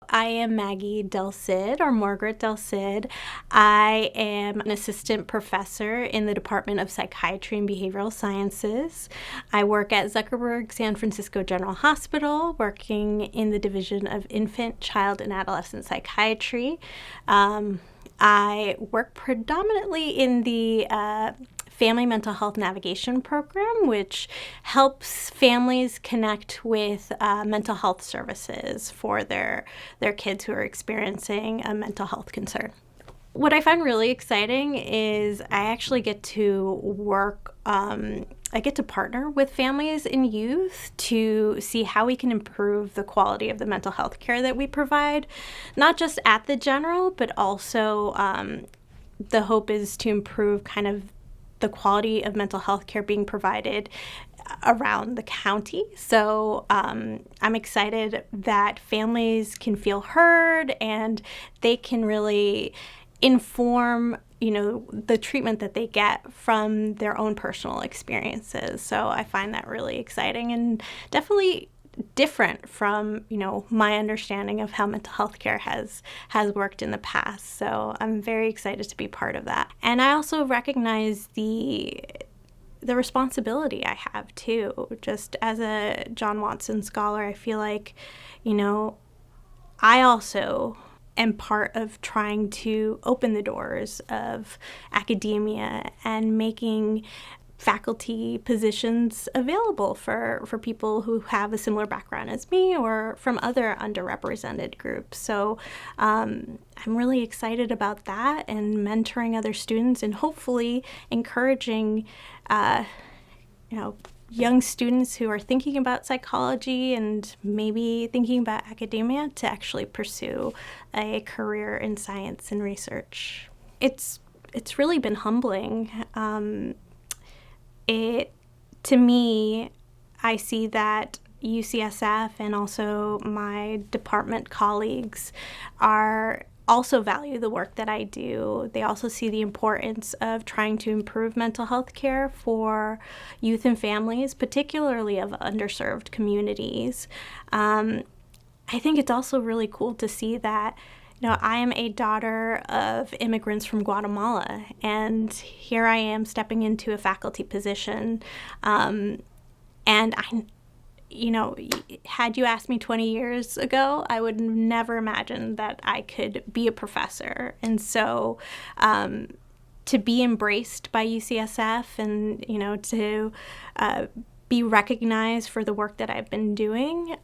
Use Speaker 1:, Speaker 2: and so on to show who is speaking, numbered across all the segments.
Speaker 1: I am Maggie Del Cid, or Margaret Del Cid. I am an assistant professor in the Department of Psychiatry and Behavioral Sciences. I work at Zuckerberg San Francisco General Hospital, working in the Division of Infant, Child, and Adolescent Psychiatry. I work predominantly in the Family Mental Health Navigation Program, which helps families connect with mental health services for their kids who are experiencing a mental health concern. What I find really exciting is I actually get to work, I get to partner with families and youth to see how we can improve the quality of the mental health care that we provide, not just at the general, but also the hope is to improve kind of the quality of mental health care being provided around the county. So I'm excited that families can feel heard and they can really inform, the treatment that they get from their own personal experiences. So I find that really exciting and definitely different from, my understanding of how mental health care has worked in the past. So I'm very excited to be part of that. And I also recognize the responsibility I have too. Just as a John Watson scholar, I feel like, I also am part of trying to open the doors of academia and making faculty positions available for people who have a similar background as me or from other underrepresented groups. So I'm really excited about that and mentoring other students and hopefully encouraging young students who are thinking about psychology and maybe thinking about academia to actually pursue a career in science and research. It's really been humbling. To me, I see that UCSF and also my department colleagues also value the work that I do. They also see the importance of trying to improve mental health care for youth and families, particularly of underserved communities. I think it's also really cool to see that I am a daughter of immigrants from Guatemala, and here I am stepping into a faculty position. And had you asked me 20 years ago, I would never imagine that I could be a professor. And so to be embraced by UCSF and, to be recognized for the work that I've been doing,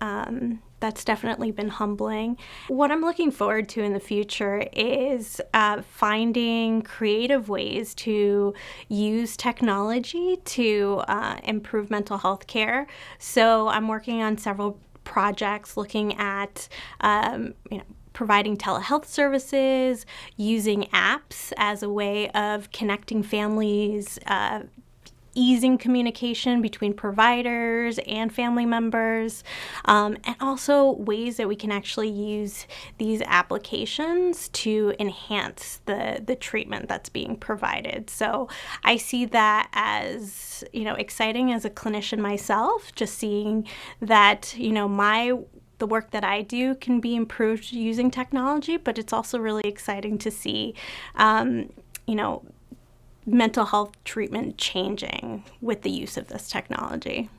Speaker 1: that's definitely been humbling. What I'm looking forward to in the future is finding creative ways to use technology to improve mental health care. So I'm working on several projects looking at providing telehealth services, using apps as a way of connecting families, easing communication between providers and family members, and also ways that we can actually use these applications to enhance the treatment that's being provided. So I see that as, exciting as a clinician myself, just seeing that, the work that I do can be improved using technology, but it's also really exciting to see, mental health treatment changing with the use of this technology.